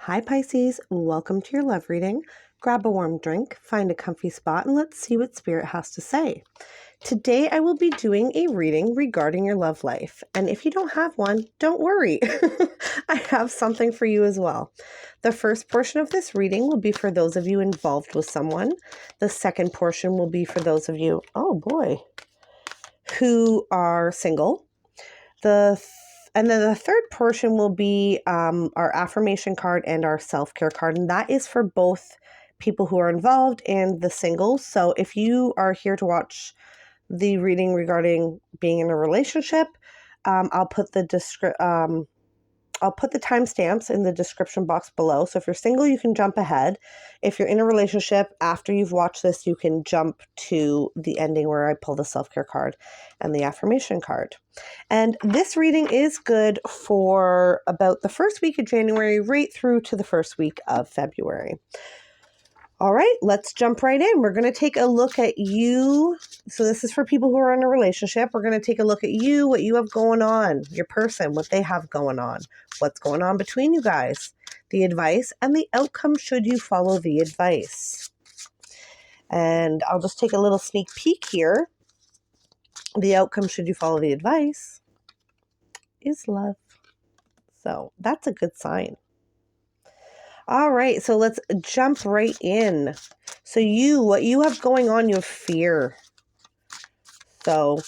Hi Pisces, welcome to your love reading. Grab a warm drink, find a comfy spot, and let's see what Spirit has to say. Today I will be doing a reading regarding your love life. And if you don't have one, don't worry. I have something for you as well. The first portion of this reading will be for those of you involved with someone. The second portion will be for those of you, oh boy, who are single. And then the third portion will be our affirmation card and our self-care card. And that is for both people who are involved and the singles. So if you are here to watch the reading regarding being in a relationship, I'll put the timestamps in the description box below. So if you're single, you can jump ahead. If you're in a relationship, after you've watched this, you can jump to the ending where I pull the self-care card and the affirmation card. And this reading is good for about the first week of January right through to the first week of February. All right, let's jump right in. We're going to take a look at you. So this is for people who are in a relationship. We're going to take a look at you, what you have going on, your person, what they have going on, what's going on between you guys, the advice, and the outcome should you follow the advice. And I'll just take a little sneak peek here. The outcome should you follow the advice is love. So that's a good sign. All right, so let's jump right in. So what you have going on, you have fear. So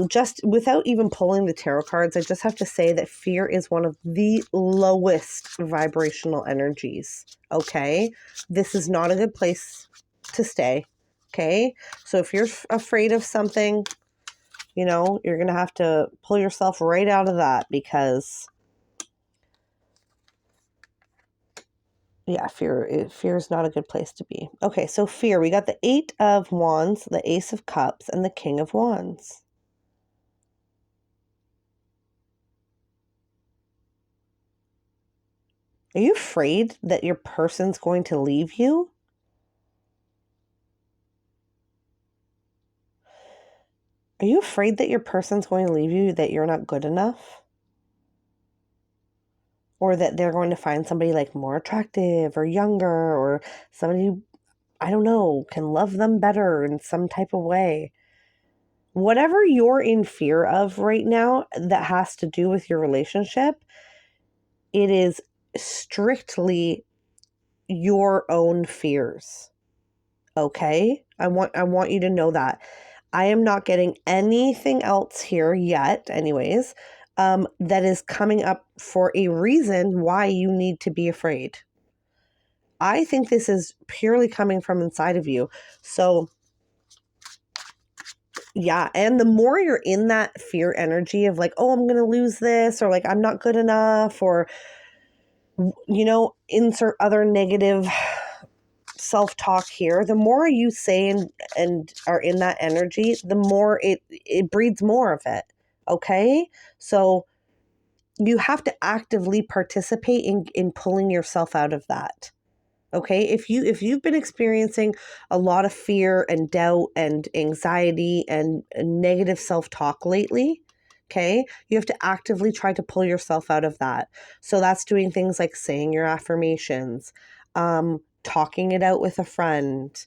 just without even pulling the tarot cards, I just have to say that fear is one of the lowest vibrational energies, okay? This is not a good place to stay, okay? So if you're afraid of something, you're going to have to pull yourself right out of that because... yeah, fear is not a good place to be. Okay, so fear. We got the 8 of Wands, the Ace of Cups, and the King of Wands. Are you afraid that your person's going to leave you? Are you afraid that your person's going to leave you, that you're not good enough? Or that they're going to find somebody like more attractive or younger or somebody who, I don't know, can love them better in some type of way? Whatever you're in fear of right now that has to do with your relationship, it is strictly your own fears. Okay? I want you to know that. I am not getting anything else here yet, anyways, that is coming up for a reason why you need to be afraid. I think this is purely coming from inside of you. So, yeah, and the more you're in that fear energy of like, oh, I'm going to lose this, or like, I'm not good enough, or, insert other negative self-talk here, the more you say and are in that energy, the more it breeds more of it. Okay? So you have to actively participate in pulling yourself out of that. Okay? If you've been experiencing a lot of fear and doubt and anxiety and negative self-talk lately, okay, you have to actively try to pull yourself out of that. So that's doing things like saying your affirmations, talking it out with a friend,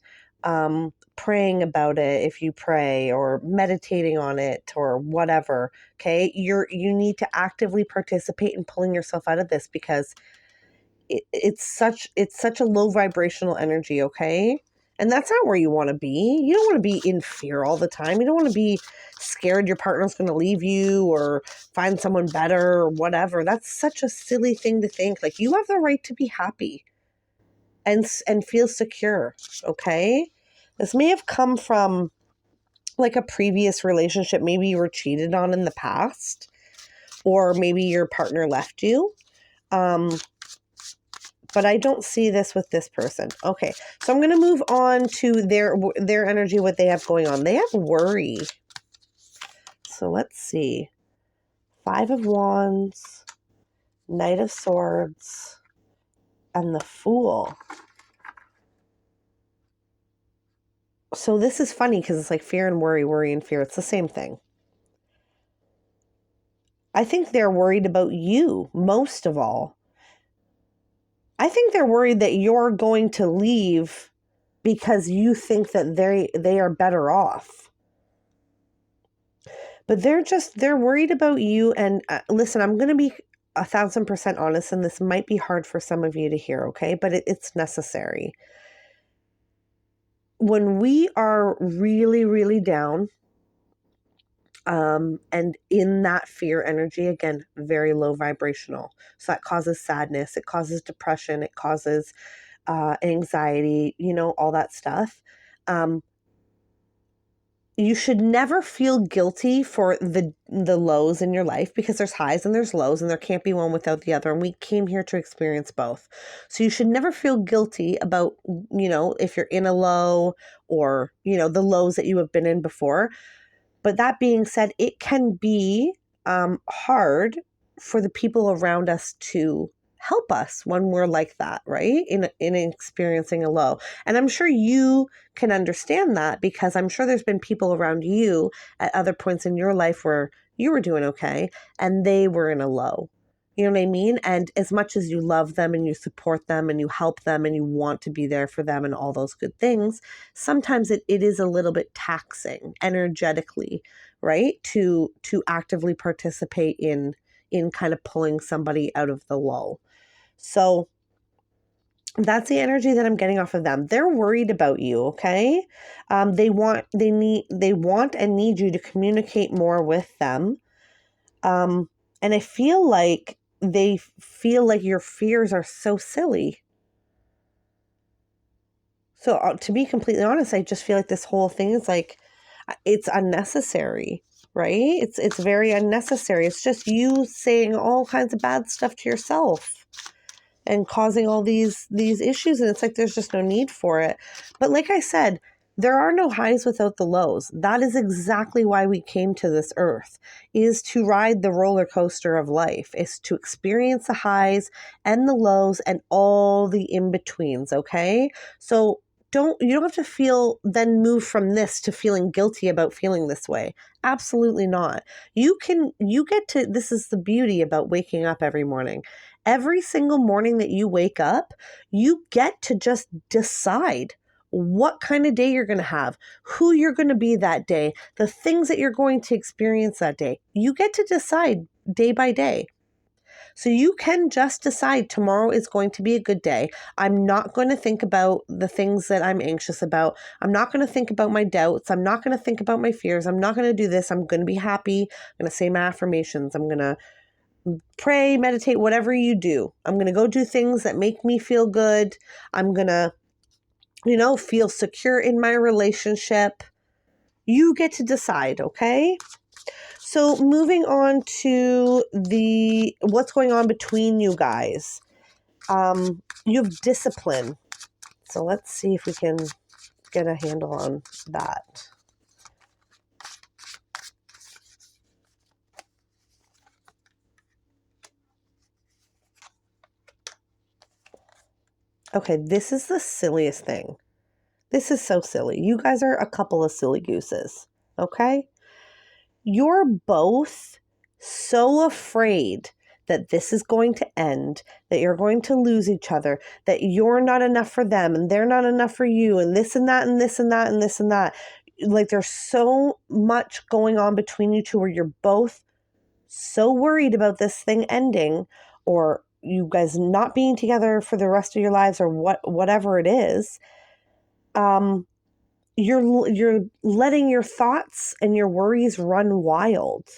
praying about it if you pray, or meditating on it or whatever. Okay, you need to actively participate in pulling yourself out of this because it's such a low vibrational energy. Okay, and that's not where you want to be. You don't want to be in fear all the time. You don't want to be scared your partner's going to leave you or find someone better or whatever. That's such a silly thing to think. Like, you have the right to be happy and feel secure, okay? This may have come from like a previous relationship. Maybe you were cheated on in the past, or maybe your partner left you. But I don't see this with this person. Okay, so I'm going to move on to their energy, what they have going on. They have worry. So let's see. 5 of Wands, Knight of Swords, and the Fool. So this is funny because it's like fear and worry, worry and fear. It's the same thing. I think they're worried about you most of all. I think they're worried that you're going to leave because you think that they are better off. But they're worried about you. And listen, I'm going to be 1,000% honest, and this might be hard for some of you to hear, okay? But it's necessary. When we are really, really down, and in that fear energy, again, very low vibrational. So that causes sadness, it causes depression, it causes anxiety, all that stuff. You should never feel guilty for the lows in your life, because there's highs and there's lows, and there can't be one without the other. And we came here to experience both. So you should never feel guilty about, if you're in a low, or, the lows that you have been in before. But that being said, it can be hard for the people around us to help us when we're like that, right? In experiencing a low. And I'm sure you can understand that, because I'm sure there's been people around you at other points in your life where you were doing okay and they were in a low. You know what I mean? And as much as you love them and you support them and you help them and you want to be there for them and all those good things, sometimes it is a little bit taxing energetically, right? To actively participate in kind of pulling somebody out of the lull. So that's the energy that I'm getting off of them. They're worried about you, okay? They want and need you to communicate more with them. And I feel like they feel like your fears are so silly. So to be completely honest, I just feel like this whole thing is like, it's unnecessary, right? It's very unnecessary. It's just you saying all kinds of bad stuff to yourself and causing all these issues. And it's like, there's just no need for it. But like I said, there are no highs without the lows. That is exactly why we came to this earth, is to ride the roller coaster of life, is to experience the highs and the lows and all the in-betweens, okay? So you don't have to then move from this to feeling guilty about feeling this way. Absolutely not. This is the beauty about waking up every morning. Every single morning that you wake up, you get to just decide what kind of day you're going to have, who you're going to be that day, the things that you're going to experience that day. You get to decide day by day. So you can just decide tomorrow is going to be a good day. I'm not going to think about the things that I'm anxious about. I'm not going to think about my doubts. I'm not going to think about my fears. I'm not going to do this. I'm going to be happy. I'm going to say my affirmations. I'm going to pray, meditate, whatever you do. I'm going to go do things that make me feel good. I'm going to, feel secure in my relationship. You get to decide, okay? So moving on to what's going on between you guys. You have discipline. So let's see if we can get a handle on that. Okay, this is the silliest thing. This is so silly. You guys are a couple of silly gooses, okay? You're both so afraid that this is going to end, that you're going to lose each other, that you're not enough for them and they're not enough for you, and this and that and this and that and this and that. Like, there's so much going on between you two where you're both so worried about this thing ending, or you guys not being together for the rest of your lives, or whatever it is. You're letting your thoughts and your worries run wild.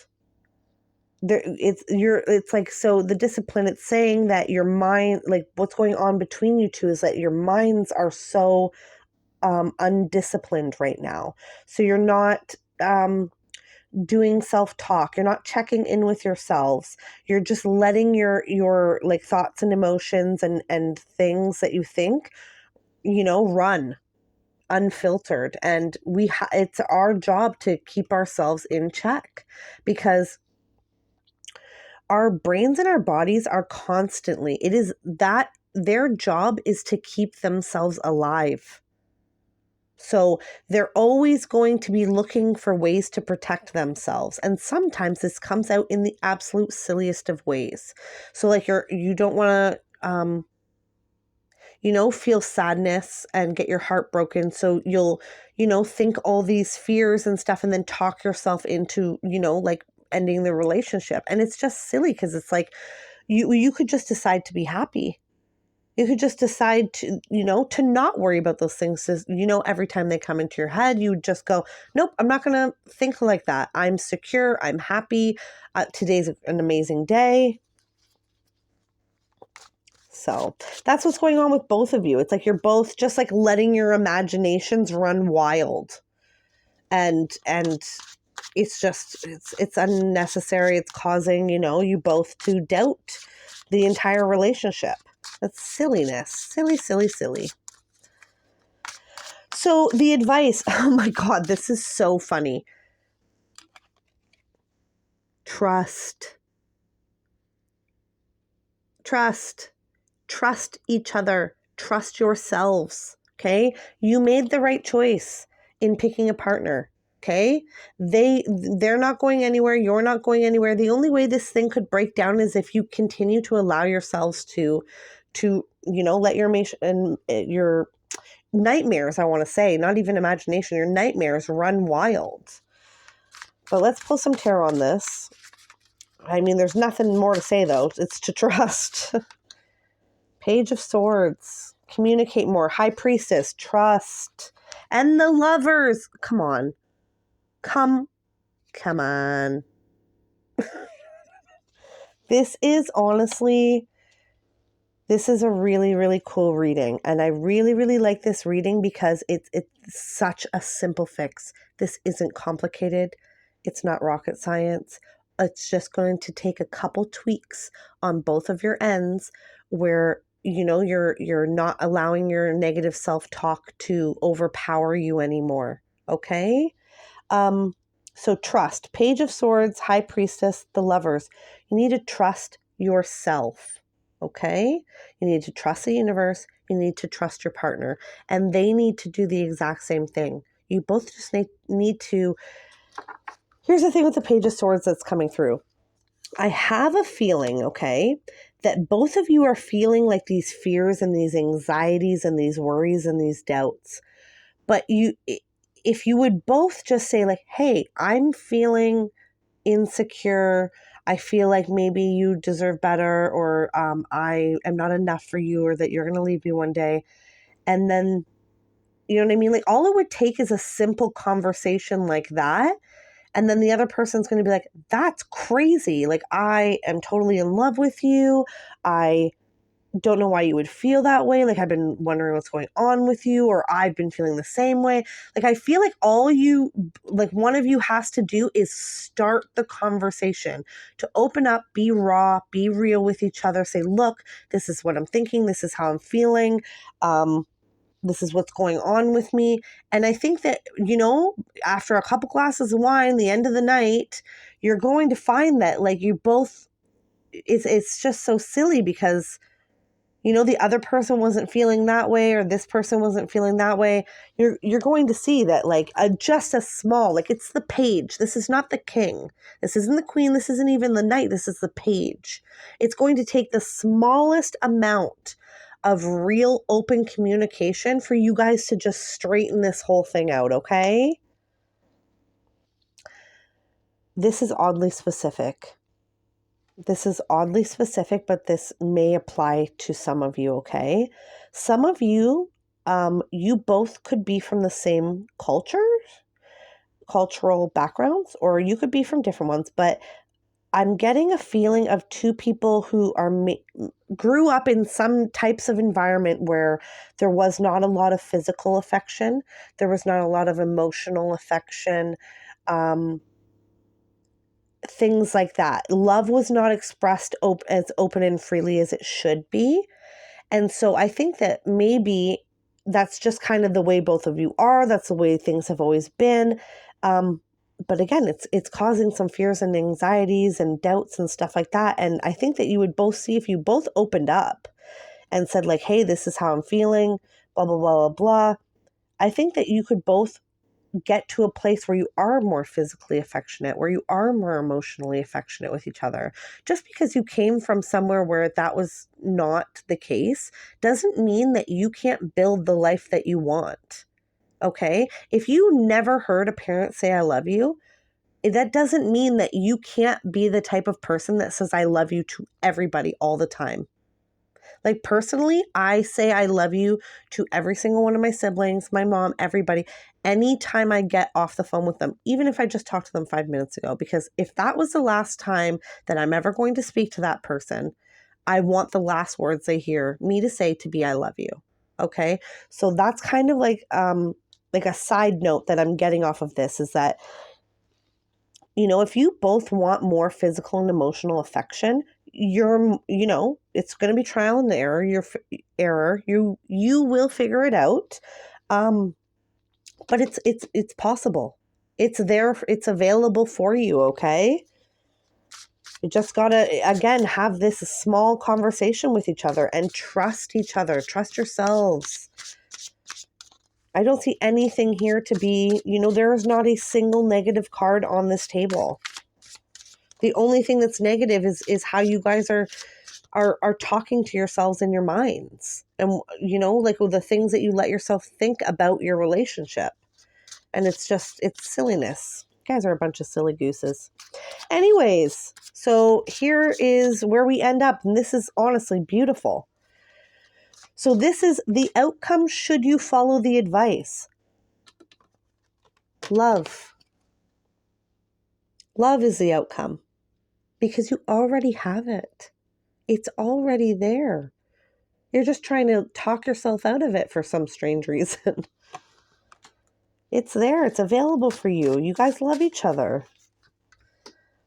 It's like, so the discipline, it's saying that your mind, like what's going on between you two is that your minds are so undisciplined right now. So you're not doing self-talk, you're not checking in with yourselves, you're just letting your like thoughts and emotions and things that you think, run unfiltered. And it's our job to keep ourselves in check, because our brains and our bodies are constantly, it is that their job is to keep themselves alive. So they're always going to be looking for ways to protect themselves. And sometimes this comes out in the absolute silliest of ways. So like you don't want to feel sadness and get your heart broken. So you'll, think all these fears and stuff and then talk yourself into, like ending the relationship. And it's just silly because it's like you could just decide to be happy. You could just decide to, to not worry about those things. Every time they come into your head, you just go, nope, I'm not going to think like that. I'm secure. I'm happy. Today's an amazing day. So that's what's going on with both of you. It's like you're both just like letting your imaginations run wild. And it's just, it's unnecessary. It's causing, you both to doubt the entire relationship. That's silliness. Silly, silly, silly. So the advice, oh my God, this is so funny. Trust. Trust. Trust each other. Trust yourselves. Okay? You made the right choice in picking a partner. Okay? They're not going anywhere. You're not going anywhere. The only way this thing could break down is if you continue to allow yourselves to let your nightmares, I want to say, not even imagination, your nightmares run wild. But let's pull some tarot on this. I mean, there's nothing more to say, though. It's to trust. Page of Swords. Communicate more. High Priestess. Trust. And the Lovers. Come on. Come on. This is a really, really cool reading. And I really, really like this reading because it's such a simple fix. This isn't complicated. It's not rocket science. It's just going to take a couple tweaks on both of your ends where, you're not allowing your negative self-talk to overpower you anymore. Okay? So trust. Page of Swords, High Priestess, the Lovers. You need to trust yourself. Okay? You need to trust the universe. You need to trust your partner. And they need to do the exact same thing. You both just need to... Here's the thing with the Page of Swords that's coming through. I have a feeling, okay, that both of you are feeling like these fears and these anxieties and these worries and these doubts. But if you would both just say like, hey, I'm feeling insecure. I feel like maybe you deserve better, or I am not enough for you, or that you're going to leave me one day. And then, you know what I mean? Like all it would take is a simple conversation like that. And then the other person's going to be like, that's crazy. Like, I am totally in love with you. I don't know why you would feel that way. Like, I've been wondering what's going on with you, or I've been feeling the same way. Like, I feel like one of you has to do is start the conversation to open up, be raw, be real with each other. Say, look, this is what I'm thinking. This is how I'm feeling. This is what's going on with me. And I think that, after a couple glasses of wine, the end of the night, you're going to find that like you both, it's just so silly because, the other person wasn't feeling that way, or this person wasn't feeling that way. You're going to see that like just a small, like it's the page. This is not the king. This isn't the queen. This isn't even the knight. This is the page. It's going to take the smallest amount of real open communication for you guys to just straighten this whole thing out, okay? This is oddly specific. But this may apply to some of you, okay? Some of you, you both could be from the same cultural backgrounds, or you could be from different ones, but I'm getting a feeling of two people who grew up in some types of environment where there was not a lot of physical affection. There was not a lot of emotional affection, things like that. Love was not expressed as open and freely as it should be. And so I think that maybe that's just kind of the way both of you are. That's the way things have always been. But again, it's causing some fears and anxieties and doubts and stuff like that. And I think that you would both see, if you both opened up and said like, hey, this is how I'm feeling, blah, blah, blah, blah, blah. I think that you could both get to a place where you are more physically affectionate, where you are more emotionally affectionate with each other. Just because you came from somewhere where that was not the case doesn't mean that you can't build the life that you want. Okay? If you never heard a parent say, I love you, that doesn't mean that you can't be the type of person that says, I love you to everybody all the time. Like personally, I say I love you to every single one of my siblings, my mom, everybody, anytime I get off the phone with them, even if I just talked to them 5 minutes ago, because if that was the last time that I'm ever going to speak to that person, I want the last words they hear me to say to be, I love you. Okay. So that's kind of like a side note that I'm getting off of this is that, if you both want more physical and emotional affection, it's going to be trial and error. You will figure it out. But it's possible. It's there. It's available for you. Okay. You just got to, again, have this small conversation with each other and trust each other. Trust yourselves. I don't see anything here to be, there is not a single negative card on this table. The only thing that's negative is how you guys are talking to yourselves in your minds. And, like the things that you let yourself think about your relationship. And it's silliness. You guys are a bunch of silly gooses. Anyways, so here is where we end up. And this is honestly beautiful. So this is the outcome should you follow the advice. Love. Love is the outcome. Because you already have it. It's already there. You're just trying to talk yourself out of it for some strange reason. It's there. It's available for you. You guys love each other.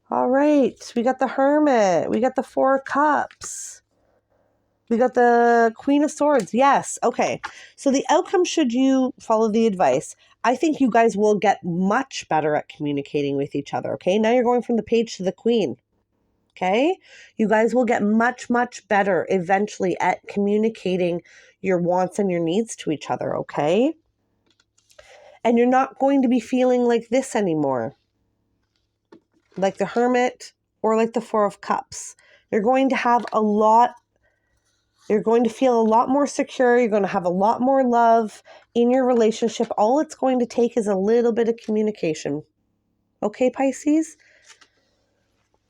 All right. We got the Hermit. We got the Four of Cups. We got the Queen of Swords. Yes. Okay. So the outcome should you follow the advice. I think you guys will get much better at communicating with each other. Okay. Now you're going from the Page to the Queen. Okay. You guys will get much, much better eventually at communicating your wants and your needs to each other. Okay. And you're not going to be feeling like this anymore. Like the Hermit or like the Four of Cups. You're going to feel a lot more secure. You're going to have a lot more love in your relationship. All it's going to take is a little bit of communication. Okay, Pisces?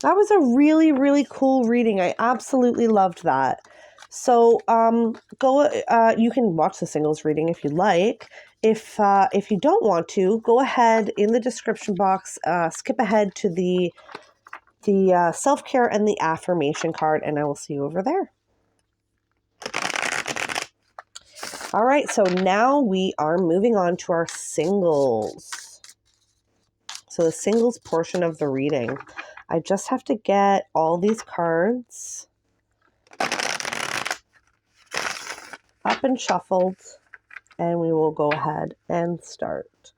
That was a really, really cool reading. I absolutely loved that. So you can watch the singles reading if you'd like. If you don't want to, go ahead in the description box, skip ahead to the self-care and the affirmation card, and I will see you over there. All right, so now we are moving on to our singles. So the singles portion of the reading. I just have to get all these cards up and shuffled, and we will go ahead and start.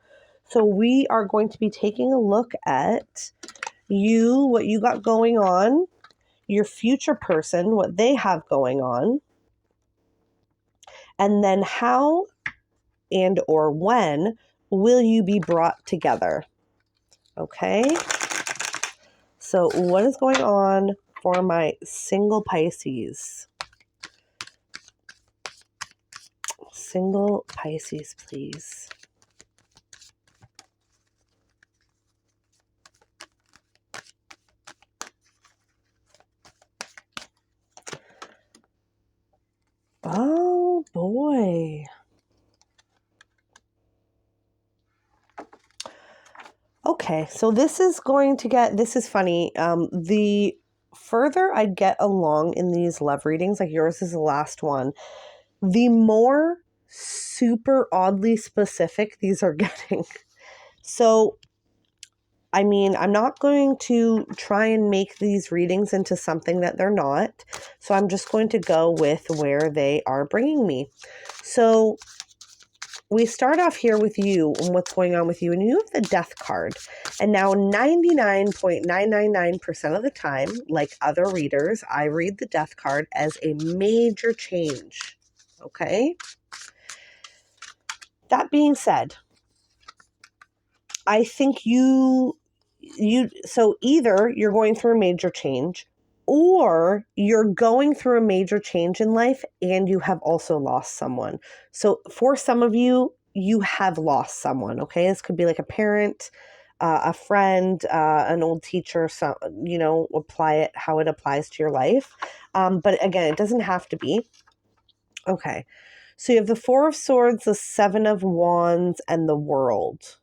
So we are going to be taking a look at what you got going on, your future person, what they have going on, and then how and or when will you be brought together? Okay. So what is going on for my single Pisces? Single Pisces, please. Oh boy. Okay, so this is funny. The further I get along in these love readings, like yours is the last one, the more super oddly specific these are getting. So, I mean, I'm not going to try and make these readings into something that they're not. So I'm just going to go with where they are bringing me. So we start off here with you and what's going on with you. And you have the Death card. And now 99.999% of the time, like other readers, I read the Death card as a major change. Okay? That being said, I think so either you're going through a major change, or you're going through a major change in life and you have also lost someone. So for some of you, you have lost someone. Okay. This could be like a parent, a friend, an old teacher, so, apply it how it applies to your life. But again, it doesn't have to be. Okay. So you have the Four of Swords, the Seven of Wands, and the World.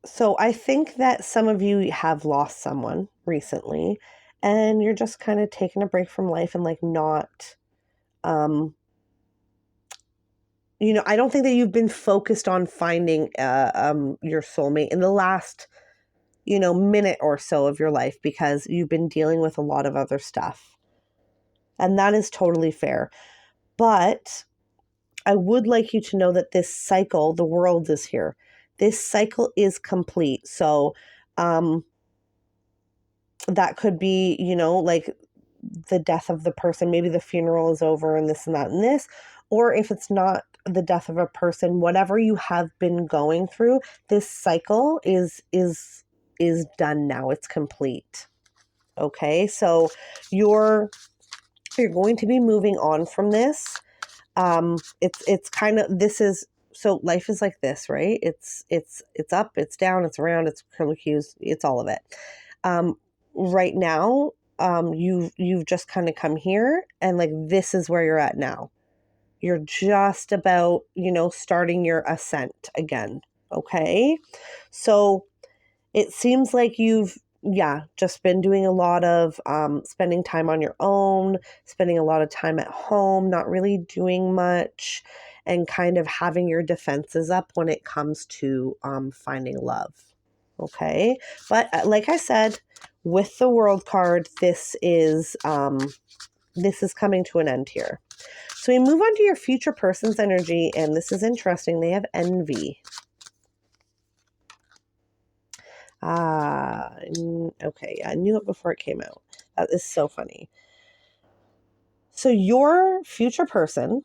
So I think that some of you have lost someone recently, and you're just kind of taking a break from life and like not, I don't think that you've been focused on finding your soulmate in the last, minute or so of your life, because you've been dealing with a lot of other stuff. And that is totally fair. But I would like you to know that this cycle, the world is here. This cycle is complete. So, that could be, like the death of the person. Maybe the funeral is over and this and that and this. Or if it's not the death of a person, whatever you have been going through, this cycle is done now. It's complete. Okay? So you're going to be moving on from this. It's kind of, this is, so life is like this, right? It's up, it's down, it's around, it's curlicues, it's all of it. Right now, you've just kind of come here, and like this is where you're at now. You're just about, starting your ascent again. Okay. So it seems like you've, just been doing a lot of spending time on your own, spending a lot of time at home, not really doing much, and kind of having your defenses up when it comes to finding love. Okay. But like I said, with the World card, this is coming to an end here. So we move on to your future person's energy, and this is interesting. They have envy. Okay. I knew it before it came out. That is so funny. So your future person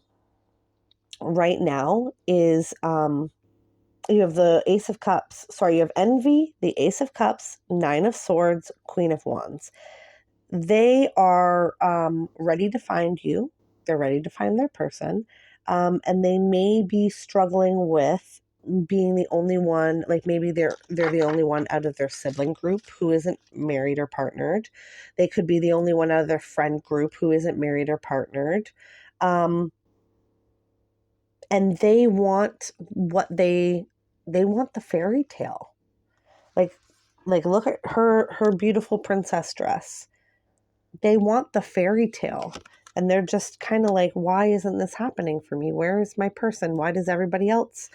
right now is, you have the Ace of Cups. Sorry, you have envy, the Ace of Cups, Nine of Swords, Queen of Wands. They are ready to find you. They're ready to find their person. And they may be struggling with being the only one, like maybe they're the only one out of their sibling group who isn't married or partnered. They could be the only one out of their friend group who isn't married or partnered. And they want they want the fairy tale. Like look at her beautiful princess dress. They want the fairy tale, and they're just kind of like, why isn't this happening for me? Where is my person? Why does everybody else,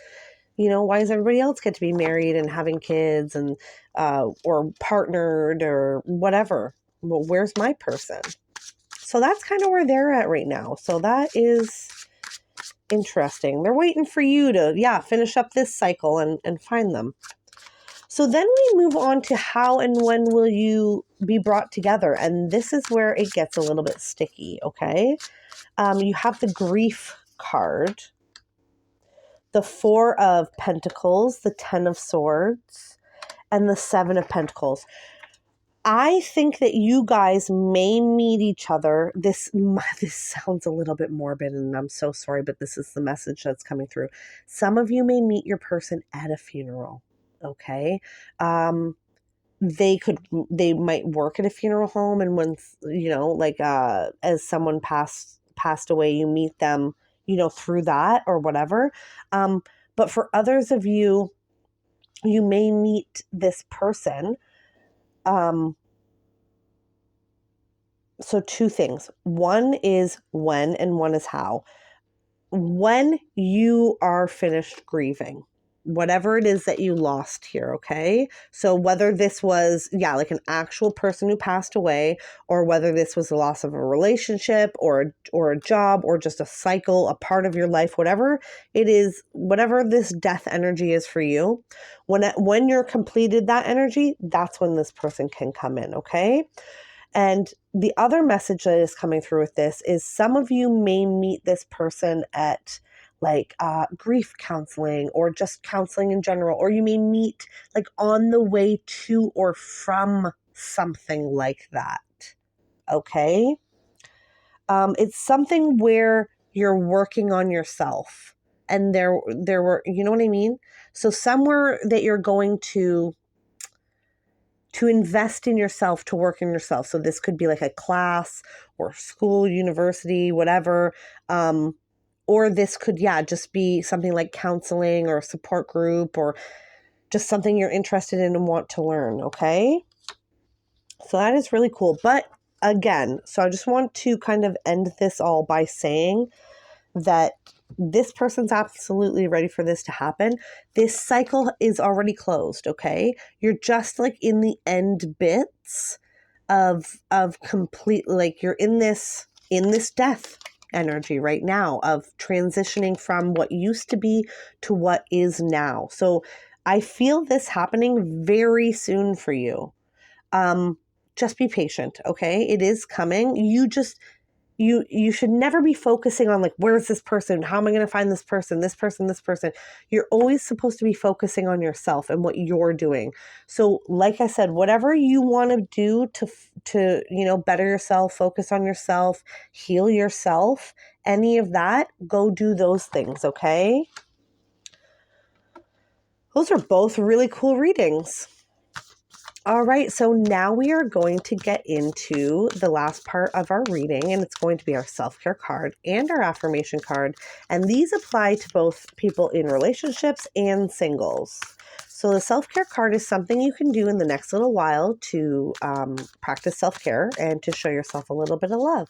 why does everybody else get to be married and having kids and or partnered or whatever? Well, where's my person? So that's kind of where they're at right now. So that is interesting. They're waiting for you to finish up this cycle and find them. So then we move on to how and when will you be brought together. And this is where it gets a little bit sticky, okay? You have the Grief card, the Four of Pentacles, the Ten of Swords, and the Seven of Pentacles. I think that you guys may meet each other. This sounds a little bit morbid, and I'm so sorry, but this is the message that's coming through. Some of you may meet your person at a funeral. Okay. They might work at a funeral home, and when, as someone passed away, you meet them, through that or whatever. But for others of you, you may meet this person. So two things. One is when, and one is how. When you are finished grieving, whatever it is that you lost here, okay? So whether this was, like an actual person who passed away, or whether this was the loss of a relationship or a job or just a cycle, a part of your life, whatever it is, whatever this death energy is for you, when you're completed that energy, that's when this person can come in, okay? And the other message that is coming through with this is some of you may meet this person at like grief counseling or just counseling in general, or you may meet like on the way to or from something like that. Okay? It's something where you're working on yourself, and there were, you know what I mean? So somewhere that you're going to invest in yourself, to work in yourself. So this could be like a class or school, university, whatever. Or this could, just be something like counseling or a support group or just something you're interested in and want to learn. Okay. So that is really cool. But again, so I just want to kind of end this all by saying that this person's absolutely ready for this to happen. This cycle is already closed, okay? You're just like in the end bits of complete, like you're in this death energy right now of transitioning from what used to be to what is now. So I feel this happening very soon for you. Just be patient, okay? It is coming. You should never be focusing on like, where's this person? How am I going to find this person? This person, this person. You're always supposed to be focusing on yourself and what you're doing. So like I said, whatever you want to do to, better yourself, focus on yourself, heal yourself, any of that, go do those things. Okay. Those are both really cool readings. All right, so now we are going to get into the last part of our reading, and it's going to be our self-care card and our affirmation card. And these apply to both people in relationships and singles. So the self-care card is something you can do in the next little while to practice self-care and to show yourself a little bit of love.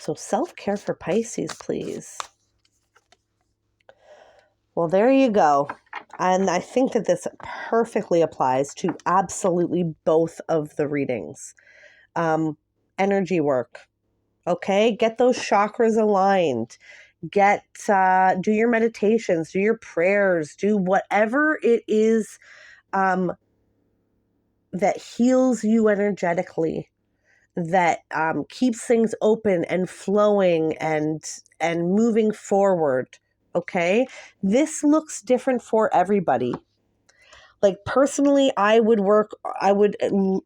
So self-care for Pisces, please. Well, there you go. And I think that this perfectly applies to absolutely both of the readings. Energy work. Okay, get those chakras aligned. Do your meditations, do your prayers, do whatever it is that heals you energetically, that keeps things open and flowing and moving forward. Okay, this looks different for everybody. Like personally, I would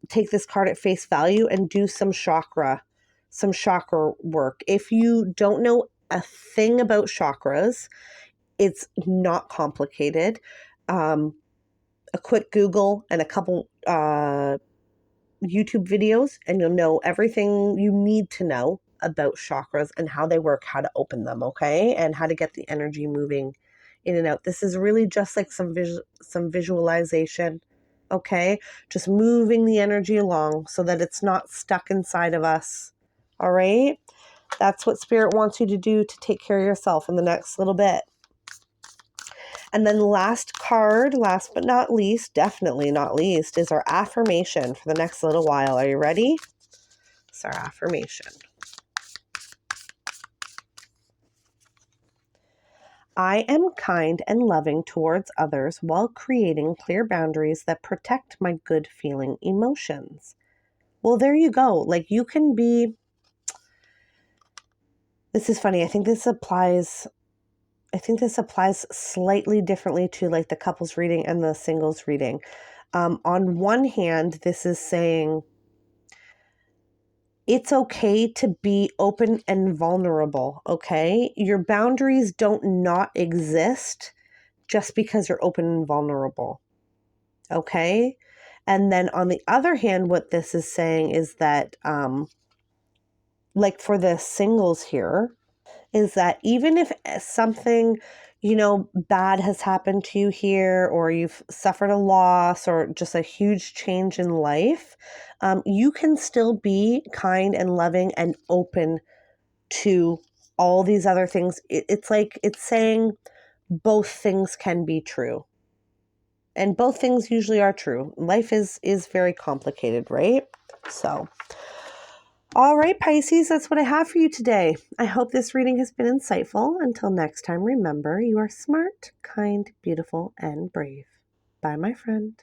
take this card at face value and do some chakra work. If you don't know a thing about chakras, it's not complicated. A quick Google and a couple YouTube videos, and you'll know everything you need to know about chakras and how they work, how to open them, okay? And how to get the energy moving in and out. This is really just like some visualization, okay? Just moving the energy along so that it's not stuck inside of us, all right? That's what Spirit wants you to do to take care of yourself in the next little bit. And then last card, last but not least, definitely not least, is our affirmation for the next little while. Are you ready? It's our affirmation. I am kind and loving towards others while creating clear boundaries that protect my good feeling emotions. Well, there you go. Like you can be, this is funny. I think this applies slightly differently to like the couples reading and the singles reading. On one hand, this is saying it's okay to be open and vulnerable, okay? Your boundaries don't not exist just because you're open and vulnerable, okay? And then on the other hand, what this is saying is that, like for the singles here, is that even if something, bad has happened to you here, or you've suffered a loss or just a huge change in life, you can still be kind and loving and open to all these other things. It's like it's saying both things can be true. And both things usually are true. Life is very complicated, right? So All right, Pisces, that's what I have for you today. I hope this reading has been insightful. Until next time, remember, you are smart, kind, beautiful, and brave. Bye, my friend.